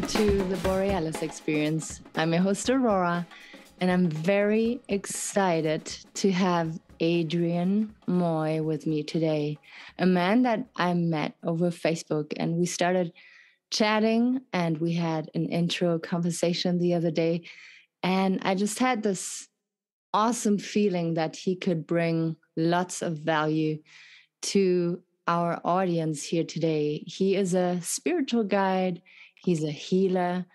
welcome to the Borealis Experience. I'm your host, Aurora, and I'm very excited to have Adrian Moy with me today, a man that I met over Facebook, and we started chatting, and we had an intro conversation the other day, and I just had this awesome feeling that he could bring lots of value to our audience here today. He is a spiritual guide. He's a healer.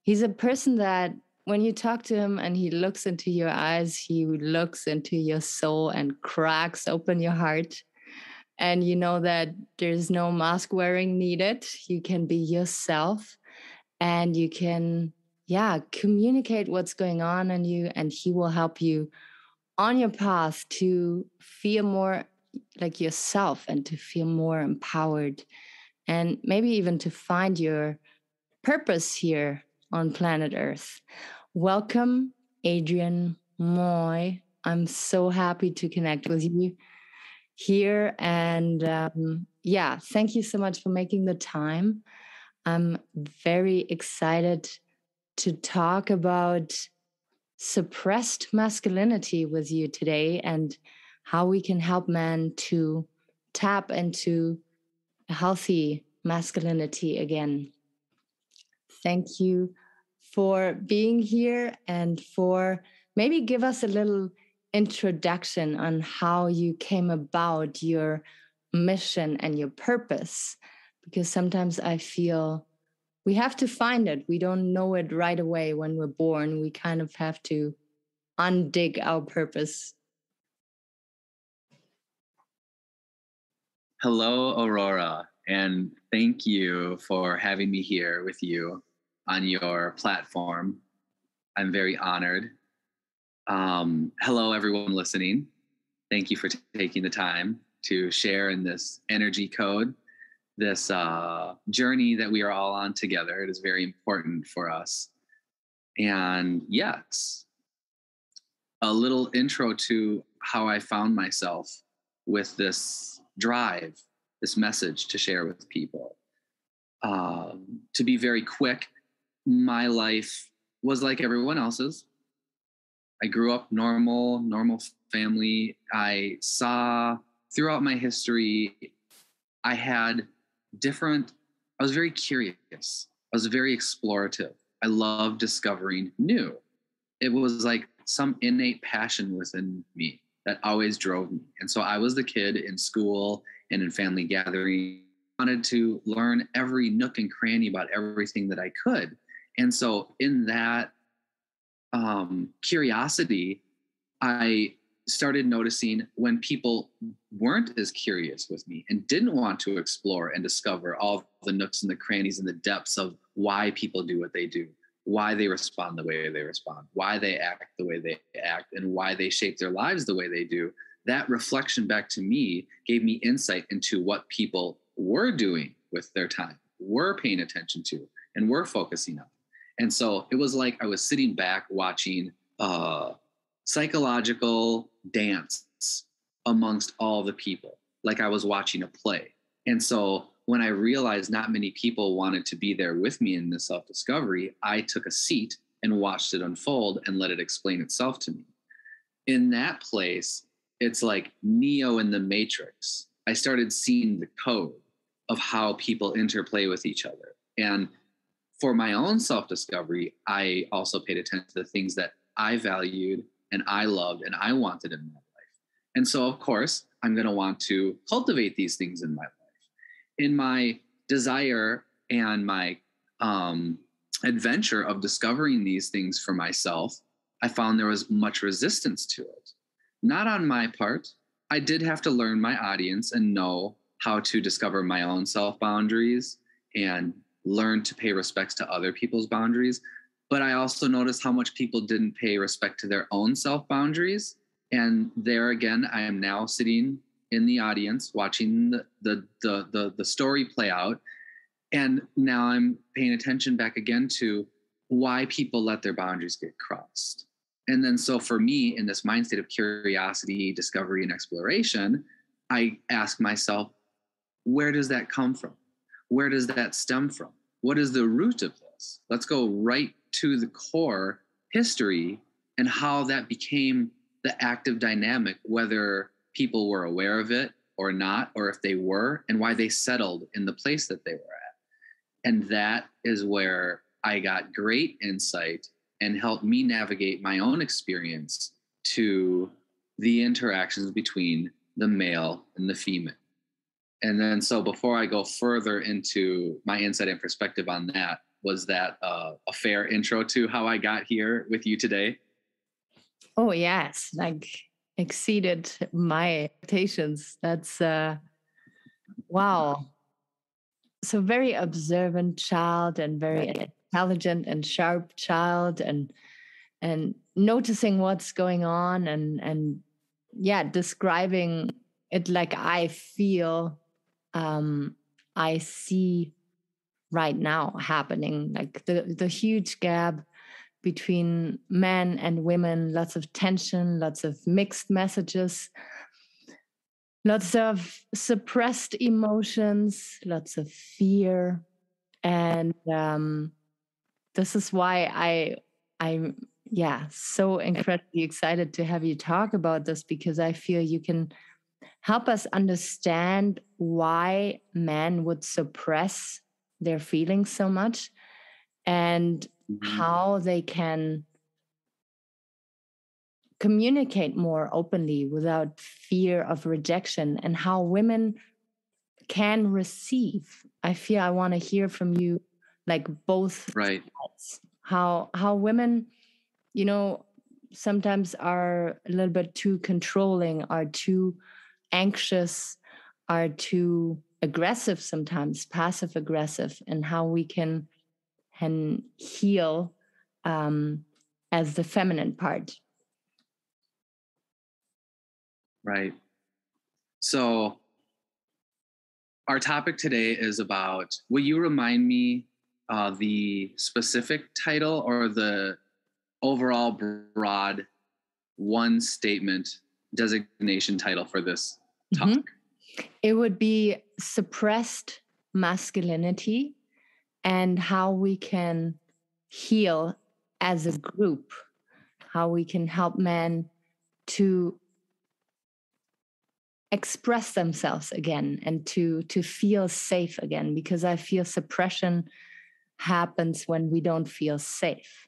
He's a person that when you talk to him and he looks into your eyes, he looks into your soul and cracks open your heart. And you know that there's no mask wearing needed. You can be yourself and you can, communicate what's going on in you, and he will help you on your path to feel more like yourself and to feel more empowered and maybe even to find your purpose here on planet Earth. Welcome, Adrian Moy. I'm so happy to connect with you here. And thank you so much for making the time. I'm very excited to talk about suppressed masculinity with you today and how we can help men to tap into a healthy masculinity again. Thank you for being here and for maybe give us a little introduction on how you came about your mission and your purpose, because sometimes I feel we have to find it. We don't know it right away when we're born. We kind of have to undig our purpose. Hello, Aurora, and thank you for having me here with you on your platform. I'm very honored. Hello, everyone listening. Thank you for taking the time to share in this energy code, this journey that we are all on together. It is very important for us. And yes, a little intro to how I found myself with this drive, this message to share with people. To be very quick, my life was like everyone else's. I grew up normal family. I saw throughout my history, I was very curious. I was very explorative. I loved discovering new. It was like some innate passion within me that always drove me. And so I was the kid in school and in family gathering, wanted to learn every nook and cranny about everything that I could. And so in that curiosity, I started noticing when people weren't as curious with me and didn't want to explore and discover all the nooks and the crannies and the depths of why people do what they do, why they respond the way they respond, why they act the way they act, and why they shape their lives the way they do. That reflection back to me gave me insight into what people were doing with their time, were paying attention to, and were focusing on. And so it was like I was sitting back watching psychological dance amongst all the people, like I was watching a play. And so when I realized not many people wanted to be there with me in this self-discovery, I took a seat and watched it unfold and let it explain itself to me. In that place, it's like Neo in the Matrix. I started seeing the code of how people interplay with each other. And for my own self-discovery, I also paid attention to the things that I valued and I loved and I wanted in my life. And so, of course, I'm going to want to cultivate these things in my life. In my desire and my adventure of discovering these things for myself, I found there was much resistance to it. Not on my part. I did have to learn my audience and know how to discover my own self-boundaries and learn to pay respects to other people's boundaries. But I also noticed how much people didn't pay respect to their own self-boundaries. And there again, I am now sitting in the audience watching the story play out. And now I'm paying attention back again to why people let their boundaries get crossed. And then so for me, in this mind state of curiosity, discovery, and exploration, I ask myself, where does that come from? Where does that stem from? What is the root of was. Let's go right to the core history and how that became the active dynamic, whether people were aware of it or not, or if they were, and why they settled in the place that they were at. And that is where I got great insight and helped me navigate my own experience to the interactions between the male and the female. And then, so before I go further into my insight and perspective on that, was that a fair intro to how I got here with you today? Oh, yes. Like exceeded my expectations. That's wow. So very observant child and very intelligent and sharp child and noticing what's going on and yeah, describing it like I feel I see right now happening, like the huge gap between men and women, lots of tension, lots of mixed messages, lots of suppressed emotions, lots of fear. And this is why I'm so incredibly excited to have you talk about this, because I feel you can help us understand why men would suppress their feelings so much and how they can communicate more openly without fear of rejection, and how women can receive. I feel I want to hear from you, like both sides. How women, sometimes are a little bit too controlling, are too anxious, are too aggressive, sometimes passive aggressive, and how we can heal as the feminine part. Right. So our topic today is about, will you remind me the specific title or the overall broad one statement designation title for this talk? It would be suppressed masculinity and how we can heal as a group, how we can help men to express themselves again and to feel safe again, because I feel suppression happens when we don't feel safe.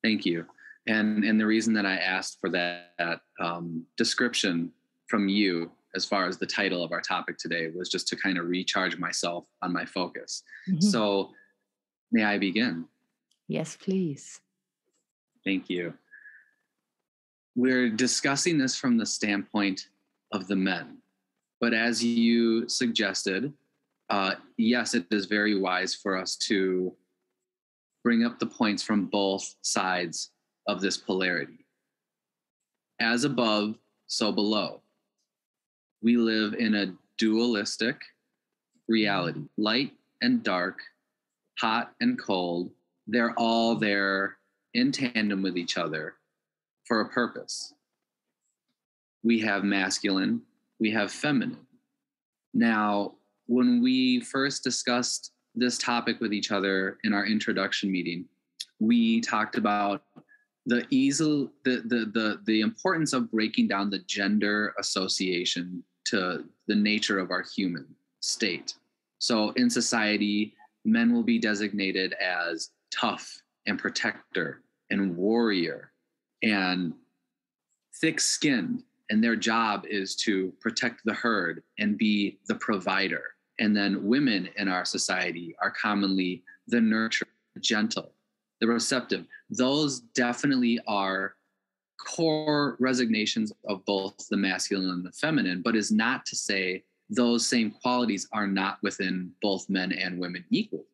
Thank you. And the reason that I asked for that description from you as far as the title of our topic today was just to kind of recharge myself on my focus. So may I begin? Yes, please. Thank you. We're discussing this from the standpoint of the men, but as you suggested, yes, it is very wise for us to bring up the points from both sides of this polarity. As above, so below. We live in a dualistic reality. Light and dark, hot and cold, they're all there in tandem with each other for a purpose. We have masculine, we have feminine. Now, when we first discussed this topic with each other in our introduction meeting, we talked about the importance of breaking down the gender association to the nature of our human state. So in society, men will be designated as tough and protector and warrior and thick-skinned, and their job is to protect the herd and be the provider. And then women in our society are commonly the nurturer, the gentle, the receptive. Those definitely are core resignations of both the masculine and the feminine, but is not to say those same qualities are not within both men and women equally.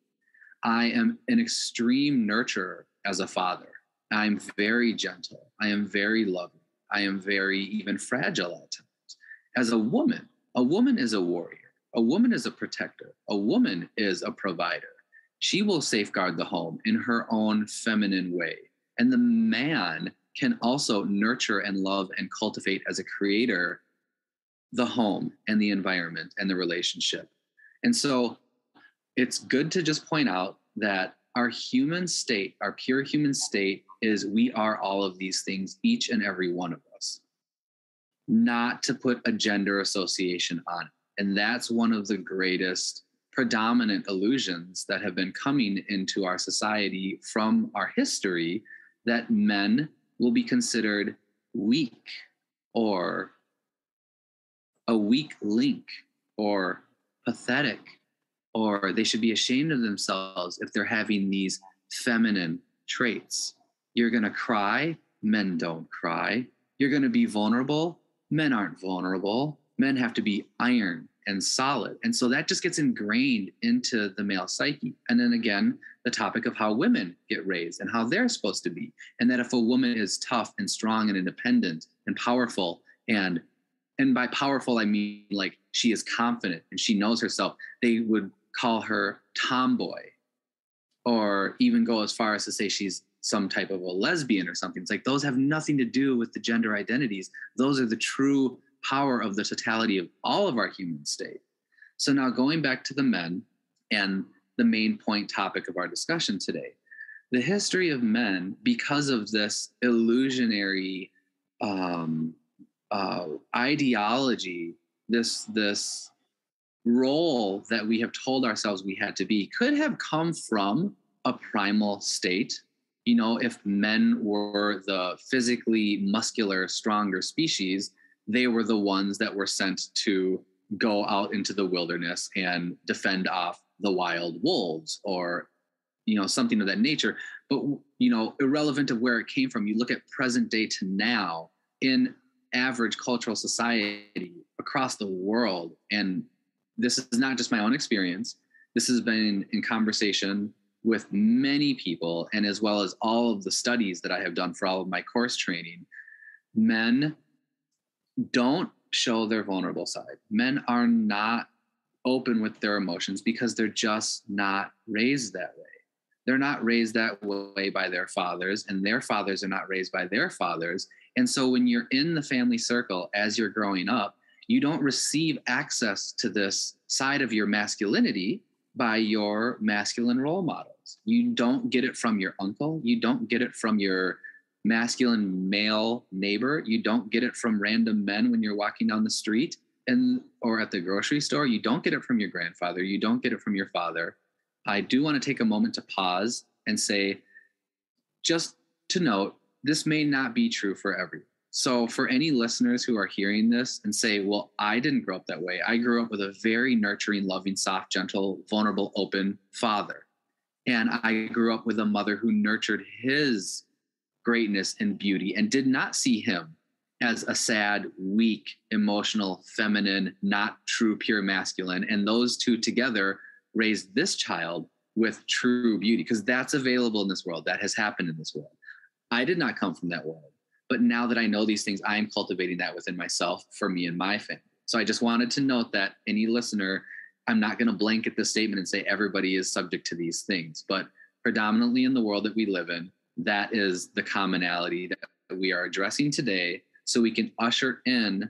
I am an extreme nurturer as a father. I'm very gentle. I am very loving. I am very even fragile at times. As a woman is a warrior. A woman is a protector. A woman is a provider. She will safeguard the home in her own feminine way. And the man can also nurture and love and cultivate as a creator the home and the environment and the relationship. And so it's good to just point out that our human state, our pure human state, is we are all of these things, each and every one of us, not to put a gender association on it. And that's one of the greatest predominant illusions that have been coming into our society from our history, that men will be considered weak or a weak link or pathetic, or they should be ashamed of themselves if they're having these feminine traits. You're going to cry, men don't cry. You're going to be vulnerable, men aren't vulnerable. Men have to be iron and solid. And so that just gets ingrained into the male psyche. And then again, the topic of how women get raised and how they're supposed to be. And that if a woman is tough and strong and independent and powerful, and by powerful, I mean like she is confident and she knows herself, they would call her tomboy, or even go as far as to say she's some type of a lesbian or something. It's like those have nothing to do with the gender identities. Those are the true power of the totality of all of our human state. So now going back to the men and the main point topic of our discussion today, the history of men, because of this illusionary ideology, this role that we have told ourselves we had to be, could have come from a primal state. You know, if men were the physically muscular, stronger species, they were the ones that were sent to go out into the wilderness and defend off the wild wolves, or, you know, something of that nature. But, you know, irrelevant of where it came from, you look at present day to now in average cultural society across the world. And this is not just my own experience. This has been in conversation with many people, and as well as all of the studies that I have done for all of my course training. Men don't show their vulnerable side. Men are not open with their emotions because they're just not raised that way. They're not raised that way by their fathers, and their fathers are not raised by their fathers. And so when you're in the family circle as you're growing up, you don't receive access to this side of your masculinity by your masculine role models. You don't get it from your uncle. You don't get it from your masculine male neighbor. You don't get it from random men when you're walking down the street or at the grocery store. You don't get it from your grandfather. You don't get it from your father. I do want to take a moment to pause and say, just to note, this may not be true for everyone. So for any listeners who are hearing this and say, well, I didn't grow up that way. I grew up with a very nurturing, loving, soft, gentle, vulnerable, open father. And I grew up with a mother who nurtured his greatness and beauty and did not see him as a sad, weak, emotional, feminine, not true, pure masculine. And those two together raised this child with true beauty, because that's available in this world. That has happened in this world. I did not come from that world. But now that I know these things, I am cultivating that within myself for me and my family. So I just wanted to note that any listener, I'm not going to blanket this statement and say everybody is subject to these things, but predominantly in the world that we live in, that is the commonality that we are addressing today, so we can usher in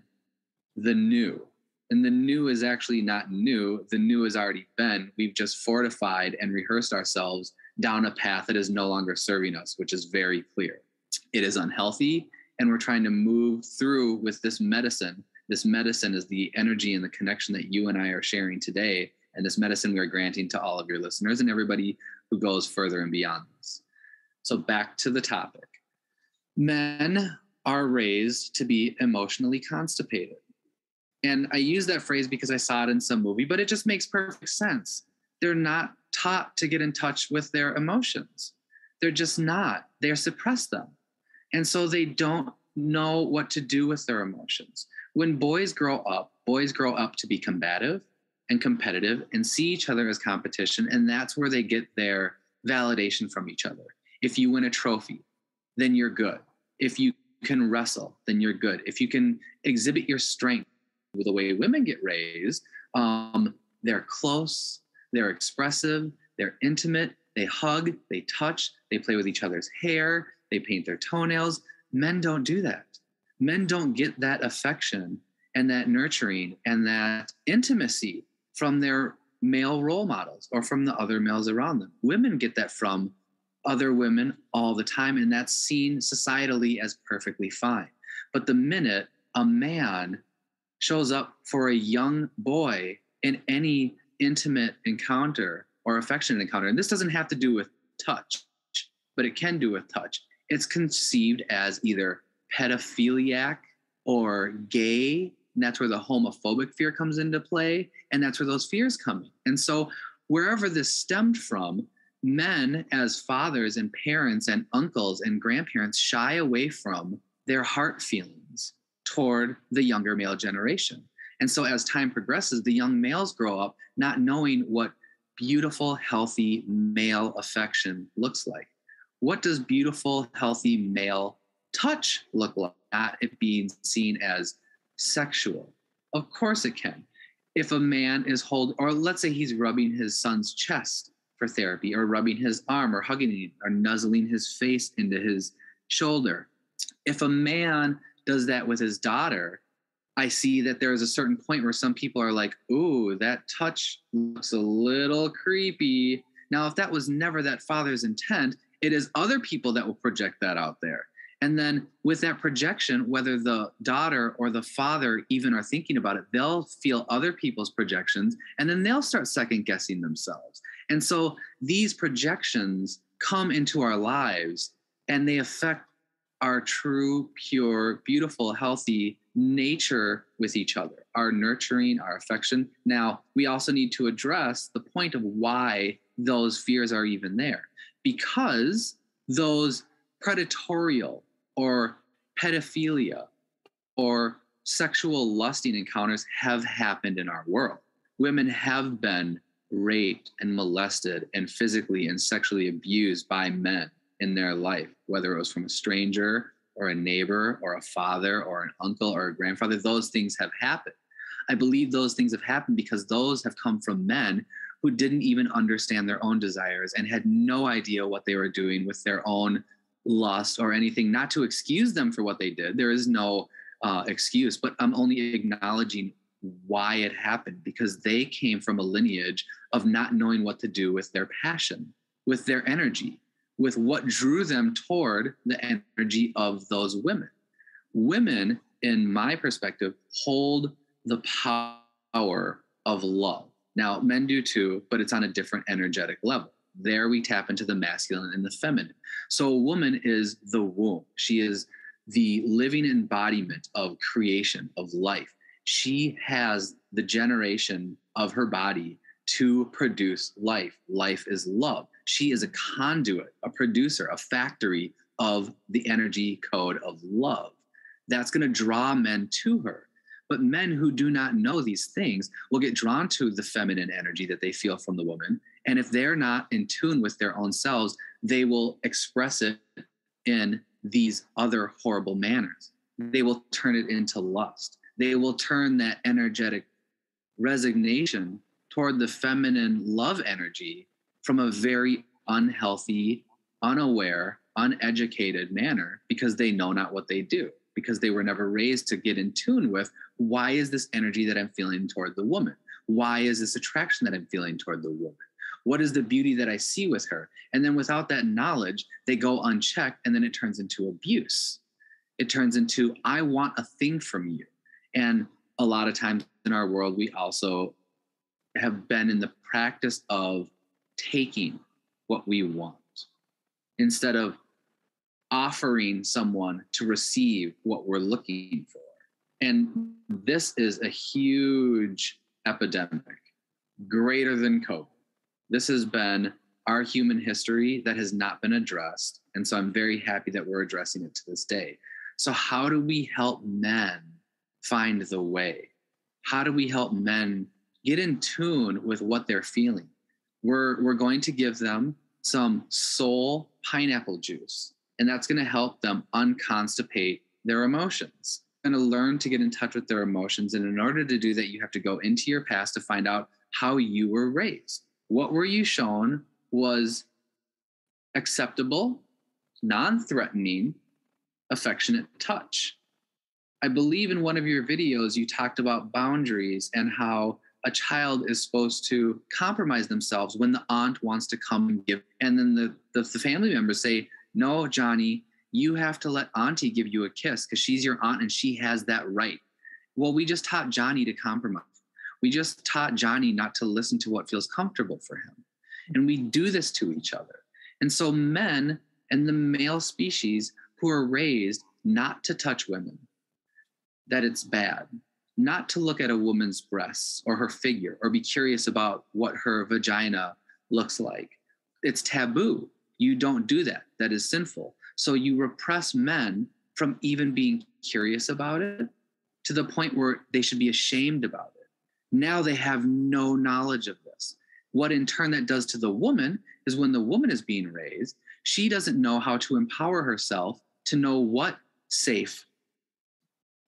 the new. And the new is actually not new. The new has already been. We've just fortified and rehearsed ourselves down a path that is no longer serving us, which is very clear. It is unhealthy, and we're trying to move through with this medicine. This medicine is the energy and the connection that you and I are sharing today, and this medicine we are granting to all of your listeners and everybody who goes further and beyond this. So back to the topic. Men are raised to be emotionally constipated. And I use that phrase because I saw it in some movie, but it just makes perfect sense. They're not taught to get in touch with their emotions. They're just not. They suppress them. And so they don't know what to do with their emotions. When boys grow up to be combative and competitive and see each other as competition. And that's where they get their validation from each other. If you win a trophy, then you're good. If you can wrestle, then you're good. If you can exhibit your strength with the way women get raised, they're close, they're expressive, they're intimate, they hug, they touch, they play with each other's hair, they paint their toenails. Men don't do that. Men don't get that affection and that nurturing and that intimacy from their male role models or from the other males around them. Women get that from other women all the time, and that's seen societally as perfectly fine. But the minute a man shows up for a young boy in any intimate encounter or affectionate encounter, and this doesn't have to do with touch, but it can do with touch, it's conceived as either pedophiliac or gay. And that's where the homophobic fear comes into play. And that's where those fears come in. And so wherever this stemmed from, men as fathers and parents and uncles and grandparents shy away from their heart feelings toward the younger male generation. And so as time progresses, the young males grow up not knowing what beautiful, healthy male affection looks like. What does beautiful, healthy male touch look like? Not it being seen as sexual. Of course it can. If a man is or let's say he's rubbing his son's chest for therapy, or rubbing his arm, or hugging him, or nuzzling his face into his shoulder. If a man does that with his daughter, I see that there is a certain point where some people are like, ooh, that touch looks a little creepy. Now, if that was never that father's intent, it is other people that will project that out there. And then with that projection, whether the daughter or the father even are thinking about it, they'll feel other people's projections, and then they'll start second guessing themselves. And so these projections come into our lives, and they affect our true, pure, beautiful, healthy nature with each other, our nurturing, our affection. Now, we also need to address the point of why those fears are even there, because those predatorial or pedophilia or sexual lusting encounters have happened in our world. Women have been raped and molested and physically and sexually abused by men in their life, whether it was from a stranger or a neighbor or a father or an uncle or a grandfather. Those things have happened. I believe those things have happened because those have come from men who didn't even understand their own desires and had no idea what they were doing with their own lust or anything. Not to excuse them for what they did. There is no excuse, but I'm only acknowledging why it happened, because they came from a lineage of not knowing what to do with their passion, with their energy, with what drew them toward the energy of those women. Women, in my perspective, hold the power of love. Now, men do too, but it's on a different energetic level. There we tap into the masculine and the feminine. So a woman is the womb. She is the living embodiment of creation, of life. She has the generation of her body to produce life. Life is love. She is a conduit, a producer, a factory of the energy code of love. That's going to draw men to her. But men who do not know these things will get drawn to the feminine energy that they feel from the woman. And if they're not in tune with their own selves, they will express it in these other horrible manners. They will turn it into lust. They will turn that energetic resignation toward the feminine love energy from a very unhealthy, unaware, uneducated manner, because they know not what they do, because they were never raised to get in tune with, why is this energy that I'm feeling toward the woman? Why is this attraction that I'm feeling toward the woman? What is the beauty that I see with her? And then without that knowledge, they go unchecked, and then it turns into abuse. It turns into, I want a thing from you. And a lot of times in our world, we also have been in the practice of taking what we want instead of offering someone to receive what we're looking for. And this is a huge epidemic, greater than COVID. This has been our human history that has not been addressed. And so I'm very happy that we're addressing it to this day. So how do we help men find the way? How do we help men get in tune with what they're feeling? We're going to give them some soul pineapple juice, and that's going to help them unconstipate their emotions. They're going to learn to get in touch with their emotions. And in order to do that, you have to go into your past to find out how you were raised. What were you shown was acceptable, non-threatening, affectionate touch? I believe in one of your videos, you talked about boundaries and how a child is supposed to compromise themselves when the aunt wants to come and give, and then the family members say, no, Johnny, you have to let auntie give you a kiss because she's your aunt and she has that right. Well, we just taught Johnny to compromise. We just taught Johnny not to listen to what feels comfortable for him. And we do this to each other. And so men and the male species who are raised not to touch women, that it's bad, not to look at a woman's breasts or her figure or be curious about what her vagina looks like. It's taboo. You don't do that. That is sinful. So you repress men from even being curious about it to the point where they should be ashamed about it. Now they have no knowledge of this. What in turn that does to the woman is when the woman is being raised, she doesn't know how to empower herself to know what safe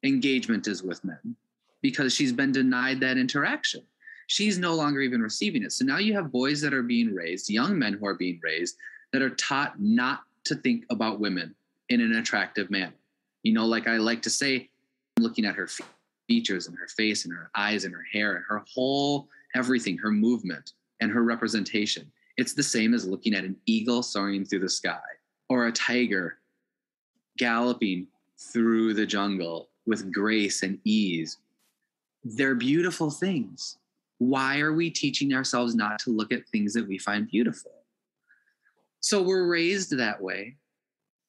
engagement is with men because she's been denied that interaction. She's no longer even receiving it. So now you have boys that are being raised, young men who are being raised that are taught not to think about women in an attractive manner. You know, like I like to say, looking at her features and her face and her eyes and her hair and her whole everything, her movement and her representation. It's the same as looking at an eagle soaring through the sky or a tiger galloping through the jungle with grace and ease. They're beautiful things. Why are we teaching ourselves not to look at things that we find beautiful? So we're raised that way,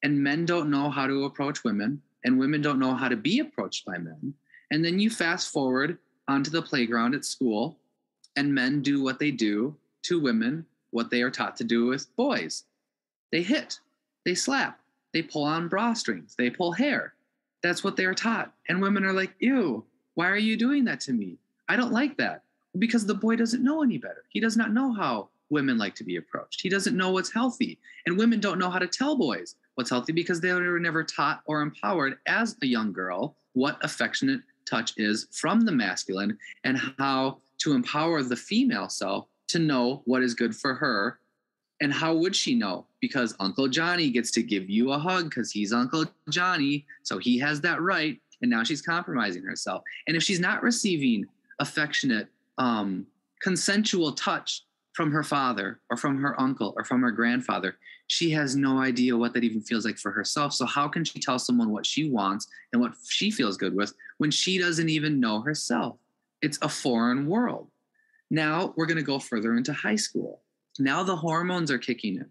and men don't know how to approach women, and women don't know how to be approached by men. And then you fast forward onto the playground at school, and men do what they do to women, what they are taught to do with boys. They hit, they slap, they pull on bra strings, they pull hair. That's what they are taught. And women are like, ew, why are you doing that to me? I don't like that. Because the boy doesn't know any better. He does not know how women like to be approached. He doesn't know what's healthy. And women don't know how to tell boys what's healthy because they were never taught or empowered as a young girl what affectionate touch is from the masculine and how to empower the female self to know what is good for her. And how would she know? Because Uncle Johnny gets to give you a hug because he's Uncle Johnny. So he has that right. And now she's compromising herself. And if she's not receiving affectionate, consensual touch from her father or from her uncle or from her grandfather, she has no idea what that even feels like for herself. So how can she tell someone what she wants and what she feels good with when she doesn't even know herself? It's a foreign world. Now we're going to go further into high school. Now the hormones are kicking in.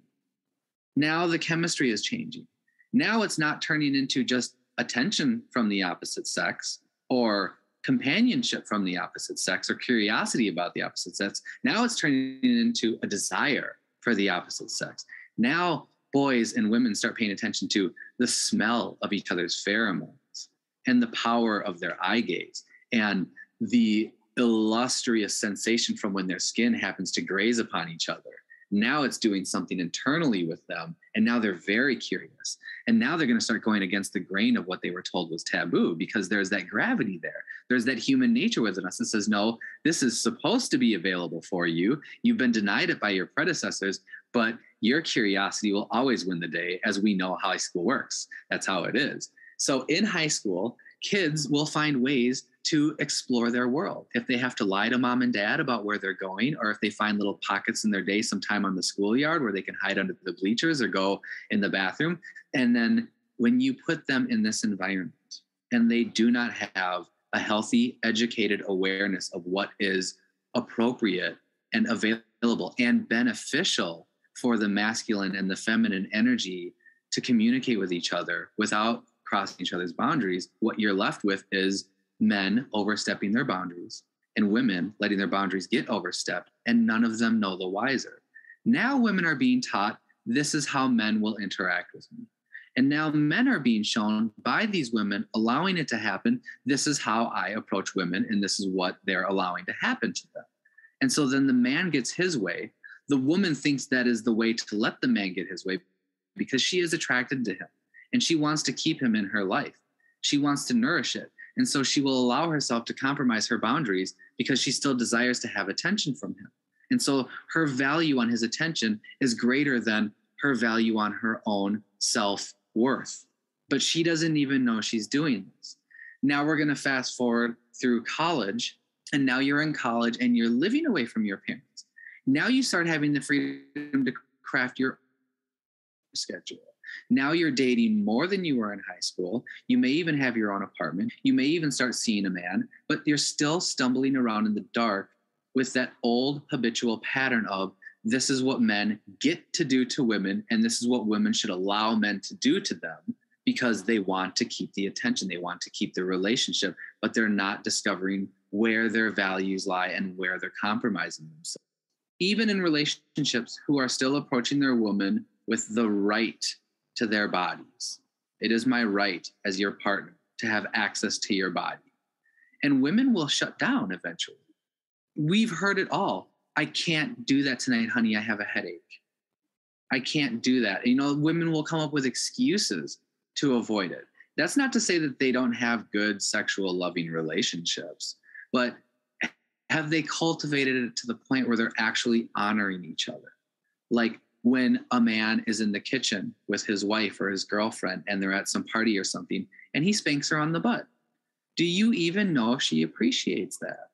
Now the chemistry is changing. Now it's not turning into just attention from the opposite sex or companionship from the opposite sex or curiosity about the opposite sex. Now it's turning into a desire for the opposite sex. Now boys and women start paying attention to the smell of each other's pheromones and the power of their eye gaze and the illustrious sensation from when their skin happens to graze upon each other. Now it's doing something internally with them. And now they're very curious. And now they're going to start going against the grain of what they were told was taboo because there's that gravity there. There's that human nature within us that says, no, this is supposed to be available for you. You've been denied it by your predecessors, but your curiosity will always win the day, as we know how high school works. That's how it is. So in high school, kids will find ways to explore their world. If they have to lie to mom and dad about where they're going, or if they find little pockets in their day sometime on the schoolyard where they can hide under the bleachers or go in the bathroom. And then when you put them in this environment and they do not have a healthy, educated awareness of what is appropriate and available and beneficial for the masculine and the feminine energy to communicate with each other without crossing each other's boundaries, what you're left with is men overstepping their boundaries and women letting their boundaries get overstepped, and none of them know the wiser. Now women are being taught, this is how men will interact with me. And now men are being shown by these women, allowing it to happen, this is how I approach women, and this is what they're allowing to happen to them. And so then the man gets his way. The woman thinks that is the way to let the man get his way because she is attracted to him and she wants to keep him in her life. She wants to nourish it. And so she will allow herself to compromise her boundaries because she still desires to have attention from him. And so her value on his attention is greater than her value on her own self-worth. But she doesn't even know she's doing this. Now we're going to fast forward through college, And now you're in college and you're living away from your parents. Now you start having the freedom to craft your schedule. Now you're dating more than you were in high school. You may even have your own apartment. You may even start seeing a man, but you're still stumbling around in the dark with that old habitual pattern of this is what men get to do to women, and this is what women should allow men to do to them because they want to keep the attention. They want to keep the relationship, but they're not discovering where their values lie and where they're compromising themselves. Even in relationships who are still approaching their woman with the right to their bodies. It is my right as your partner to have access to your body. And women will shut down eventually. We've heard it all. I can't do that tonight, honey. I have a headache. I can't do that. You know, women will come up with excuses to avoid it. That's not to say that they don't have good sexual loving relationships, but have they cultivated it to the point where they're actually honoring each other? Like when a man is in the kitchen with his wife or his girlfriend and they're at some party or something and he spanks her on the butt. Do you even know if she appreciates that?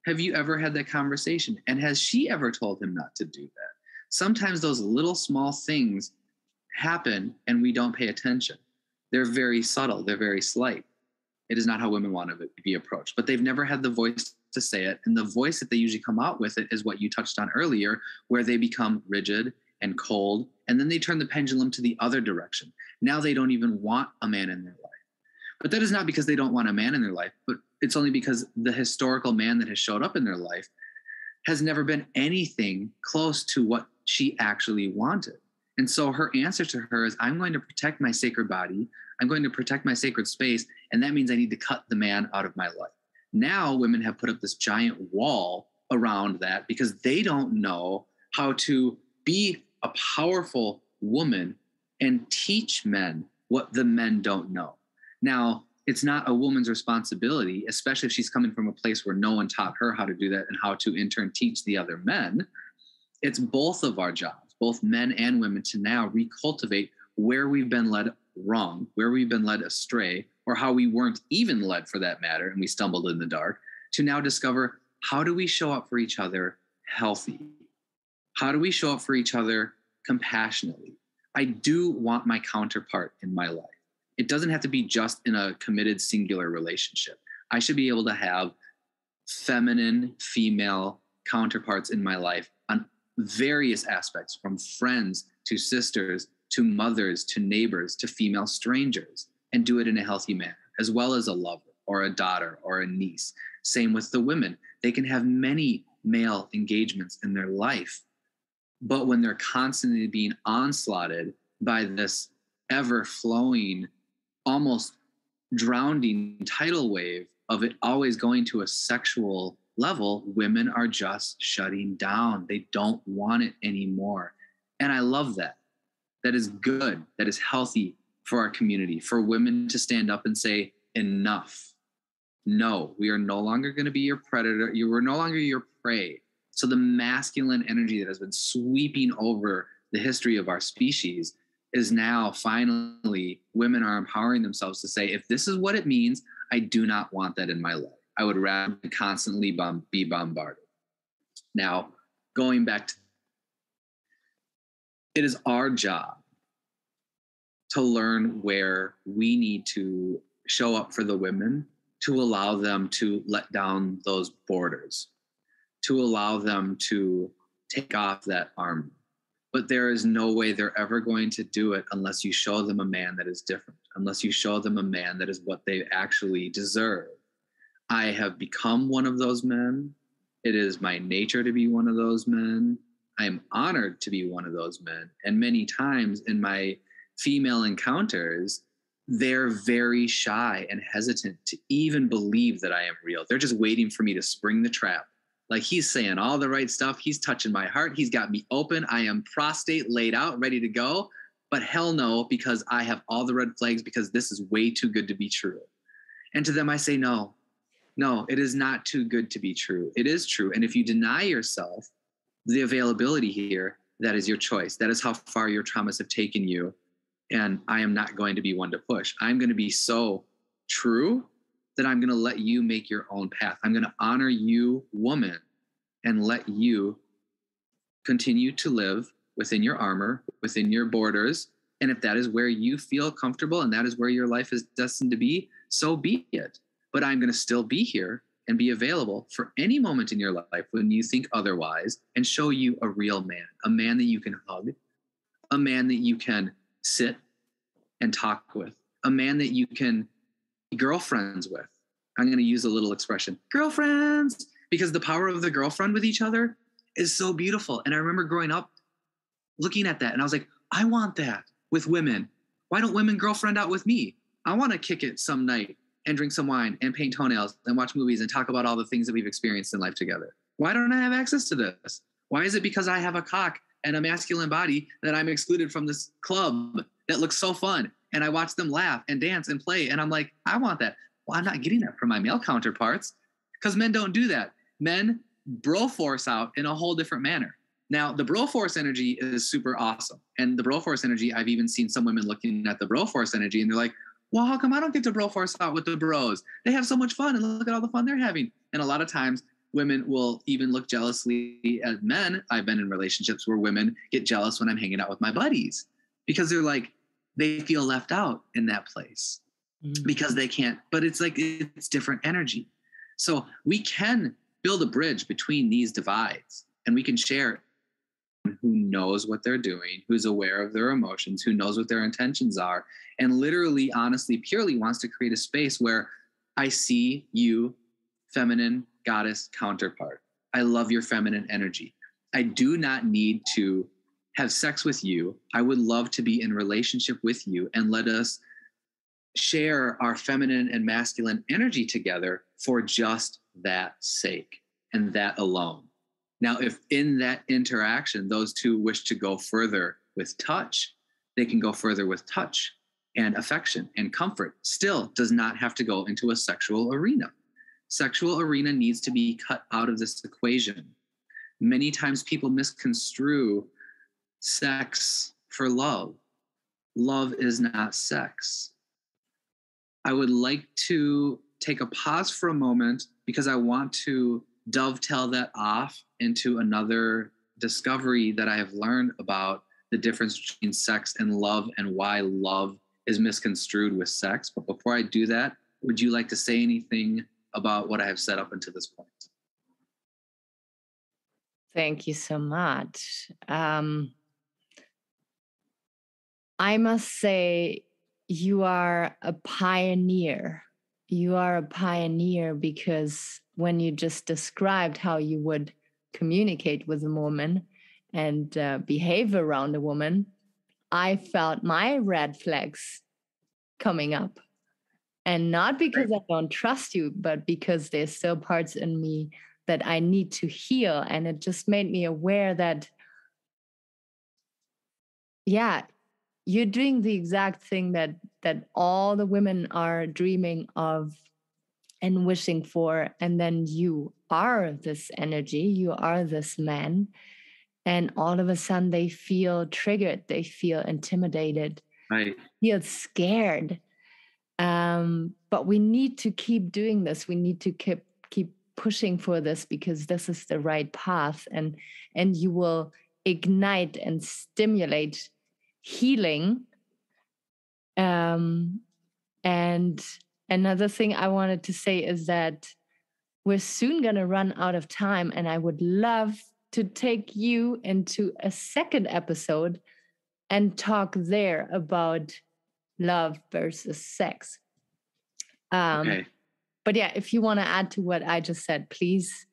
Have you ever had that conversation? And has she ever told him not to do that? Sometimes those little small things happen and we don't pay attention. They're very subtle. They're very slight. It is not how women want to be approached, but they've never had the voice to say it. And the voice that they usually come out with it is what you touched on earlier, where they become rigid and cold. And then they turn the pendulum to the other direction. Now they don't even want a man in their life. But that is not because they don't want a man in their life, but it's only because the historical man that has showed up in their life has never been anything close to what she actually wanted. And so her answer to her is, I'm going to protect my sacred body. I'm going to protect my sacred space. And that means I need to cut the man out of my life. Now women have put up this giant wall around that because they don't know how to be a powerful woman and teach men what the men don't know. Now, it's not a woman's responsibility, especially if she's coming from a place where no one taught her how to do that and how to in turn teach the other men. It's both of our jobs, both men and women, to now recultivate where we've been led wrong, where we've been led astray, or how we weren't even led for that matter, and we stumbled in the dark, to now discover, how do we show up for each other healthy? How do we show up for each other compassionately? I do want my counterpart in my life. It doesn't have to be just in a committed singular relationship. I should be able to have feminine, female counterparts in my life on various aspects, from friends to sisters to mothers to neighbors to female strangers, and do it in a healthy manner, as well as a lover or a daughter or a niece. Same with the women. They can have many male engagements in their life, but when they're constantly being onslaughted by this ever-flowing, almost drowning tidal wave of it always going to a sexual level, women are just shutting down. They don't want it anymore. And I love that. That is good. That is healthy for our community, for women to stand up and say, enough. No, we are no longer going to be your predator. You are no longer your prey. So the masculine energy that has been sweeping over the history of our species is now finally women are empowering themselves to say, if this is what it means, I do not want that in my life. I would rather constantly be bombarded. Now, going back to, it is our job to learn where we need to show up for the women, to allow them to let down those borders, to allow them to take off that armor. But there is no way they're ever going to do it unless you show them a man that is different, unless you show them a man that is what they actually deserve. I have become one of those men. It is my nature to be one of those men. I am honored to be one of those men. And many times in my female encounters, they're very shy and hesitant to even believe that I am real. They're just waiting for me to spring the trap. Like, he's saying all the right stuff. He's touching my heart. He's got me open. I am prostate laid out, ready to go. But hell no, because I have all the red flags, because this is way too good to be true. And to them, I say, no, it is not too good to be true. It is true. And if you deny yourself the availability here, that is your choice. That is how far your traumas have taken you. And I am not going to be one to push. I'm going to be so true that I'm going to let you make your own path. I'm going to honor you, woman, and let you continue to live within your armor, within your borders. And if that is where you feel comfortable and that is where your life is destined to be, so be it. But I'm going to still be here and be available for any moment in your life when you think otherwise, and show you a real man, a man that you can hug, a man that you can sit and talk with, a man that you can be girlfriends with. I'm going to use a little expression, girlfriends, because the power of the girlfriend with each other is so beautiful. And I remember growing up looking at that and I was like, I want that with women. Why don't women girlfriend out with me? I want to kick it some night and drink some wine and paint toenails and watch movies and talk about all the things that we've experienced in life together. Why don't I have access to this? Why is it because I have a cock and a masculine body that I'm excluded from this club that looks so fun? And I watch them laugh and dance and play. And I'm like, I want that. Well, I'm not getting that from my male counterparts, because men don't do that. Men bro force out in a whole different manner. Now, the bro force energy is super awesome. And the bro force energy, I've even seen some women looking at the bro force energy and they're like, well, how come I don't get to bro force out with the bros? They have so much fun and look at all the fun they're having. And a lot of times women will even look jealously at men. I've been in relationships where women get jealous when I'm hanging out with my buddies, because they're like, they feel left out in that place because they can't, but it's like, it's different energy. So we can build a bridge between these divides, and we can share who knows what they're doing, who's aware of their emotions, who knows what their intentions are, and literally, honestly, purely wants to create a space where I see you, feminine goddess counterpart. I love your feminine energy. I do not need to have sex with you. I would love to be in relationship with you, and let us share our feminine and masculine energy together for just that sake and that alone. Now, if in that interaction, those two wish to go further with touch, they can go further with touch and affection and comfort. Still does not have to go into a sexual arena. Sexual arena needs to be cut out of this equation. Many times people misconstrue sex for love. Love is not sex. I would like to take a pause for a moment, because I want to dovetail that off into another discovery that I have learned about the difference between sex and love, and why love is misconstrued with sex. But before I do that, would you like to say anything about what I have said up until this point? Thank you so much. I must say, you are a pioneer. You are a pioneer, because when you just described how you would communicate with a woman and behave around a woman, I felt my red flags coming up. And not because I don't trust you, but because there's still parts in me that I need to heal. And it just made me aware that, yeah, you're doing the exact thing that all the women are dreaming of and wishing for. And then you are this energy, you are this man. And all of a sudden they feel triggered, they feel intimidated, Right. feel scared. But we need to keep doing this. We need to keep pushing for this, because this is the right path, and you will ignite and stimulate healing. And another thing I wanted to say is that we're soon going to run out of time, and I would love to take you into a second episode and talk there about love versus sex. Okay. But yeah, if you want to add to what I just said, please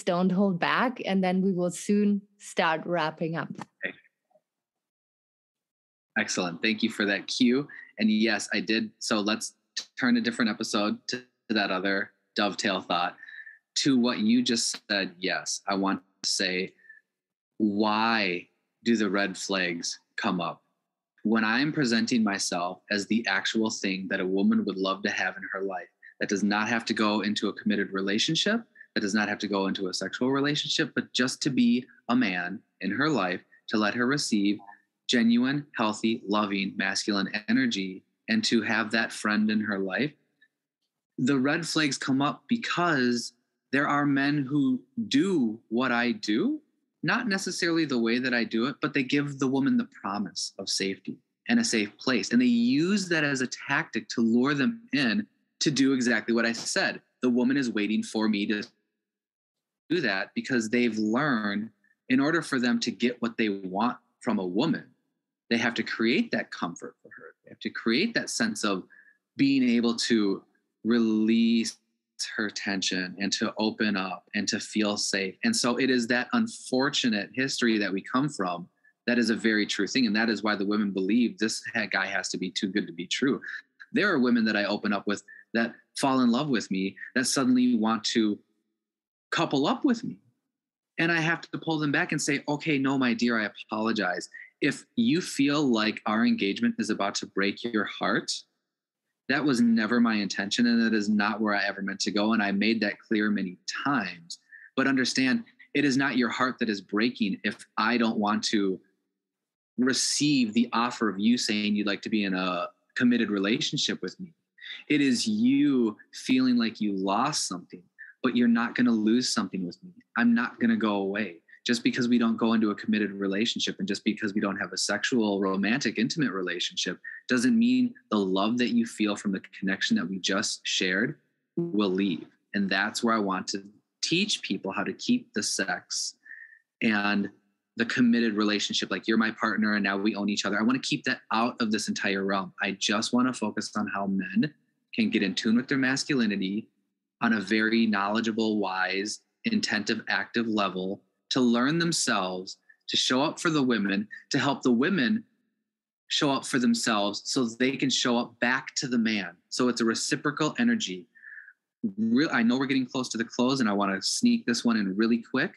don't hold back, and then we will soon start wrapping up. Okay. Excellent. Thank you for that cue. And yes, I did. So let's turn a different episode to that other dovetail thought. To what you just said, yes, I want to say, why do the red flags come up? When I'm presenting myself as the actual thing that a woman would love to have in her life, that does not have to go into a committed relationship, that does not have to go into a sexual relationship, but just to be a man in her life, to let her receive genuine, healthy, loving, masculine energy, and to have that friend in her life, the red flags come up because there are men who do what I do, not necessarily the way that I do it, but they give the woman the promise of safety and a safe place. And they use that as a tactic to lure them in to do exactly what I said. The woman is waiting for me to do that because they've learned in order for them to get what they want from a woman, they have to create that comfort for her. They have to create that sense of being able to release her tension and to open up and to feel safe. And so it is that unfortunate history that we come from that is a very true thing. And that is why the women believe this guy has to be too good to be true. There are women that I open up with that fall in love with me, that suddenly want to couple up with me. And I have to pull them back and say, okay, no, my dear, I apologize. If you feel like our engagement is about to break your heart, that was never my intention, and that is not where I ever meant to go. And I made that clear many times. But understand, it is not your heart that is breaking if I don't want to receive the offer of you saying you'd like to be in a committed relationship with me. It is you feeling like you lost something, but you're not going to lose something with me. I'm not going to go away. Just because we don't go into a committed relationship and just because we don't have a sexual, romantic, intimate relationship doesn't mean the love that you feel from the connection that we just shared will leave. And that's where I want to teach people how to keep the sex and the committed relationship. Like, you're my partner and now we own each other. I want to keep that out of this entire realm. I just want to focus on how men can get in tune with their masculinity on a very knowledgeable, wise, intentive, active level, to learn themselves, to show up for the women, to help the women show up for themselves so they can show up back to the man. So it's a reciprocal energy. I know we're getting close to the close and I want to sneak this one in really quick.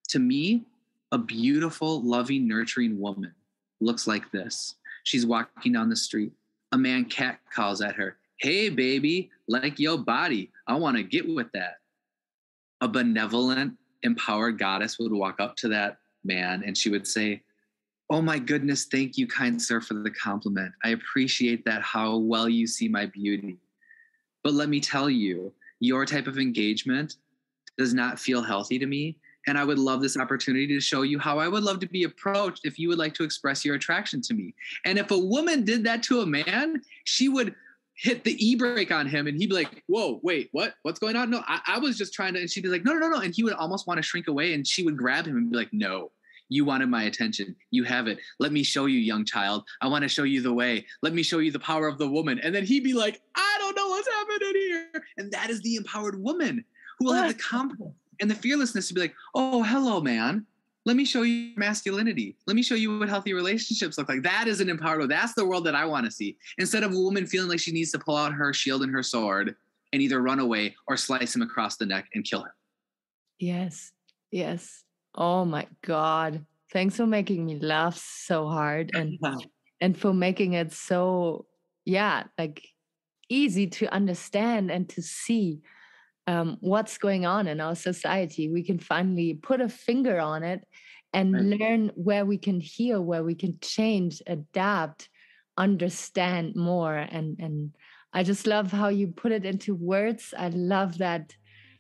To me, a beautiful, loving, nurturing woman looks like this. She's walking down the street. A man cat calls at her, "Hey, baby, like your body. I want to get with that." A benevolent, empowered goddess would walk up to that man and she would say, "Oh my goodness, thank you, kind sir, for the compliment. I appreciate that, how well you see my beauty. But let me tell you, your type of engagement does not feel healthy to me. And I would love this opportunity to show you how I would love to be approached if you would like to express your attraction to me." And if a woman did that to a man, she would hit the e-brake on him and he'd be like, "Whoa, wait, what's going on? No, I was just trying to," and she'd be like, no. And he would almost want to shrink away and she would grab him and be like, "No, you wanted my attention. You have it. Let me show you, young child. I want to show you the way. Let me show you the power of the woman." And then he'd be like, "I don't know what's happening here." And that is the empowered woman who will have the confidence and the fearlessness to be like, "Oh, hello, man. Let me show you masculinity. Let me show you what healthy relationships look like." That is an empowered world. That's the world that I want to see. Instead of a woman feeling like she needs to pull out her shield and her sword and either run away or slice him across the neck and kill him. Yes. Oh my God. Thanks for making me laugh so hard and for making it so, like easy to understand and to see what's going on in our society. We can finally put a finger on it and learn where we can heal, where we can change, adapt, understand more. And I just love how you put it into words. I love that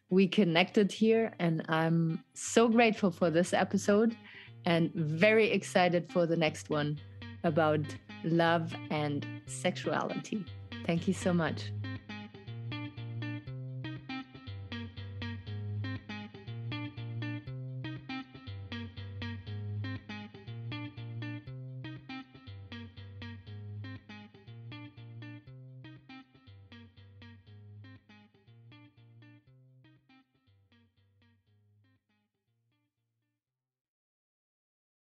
we connected here, and I'm so grateful for this episode and very excited for the next one about love and sexuality. Thank you so much.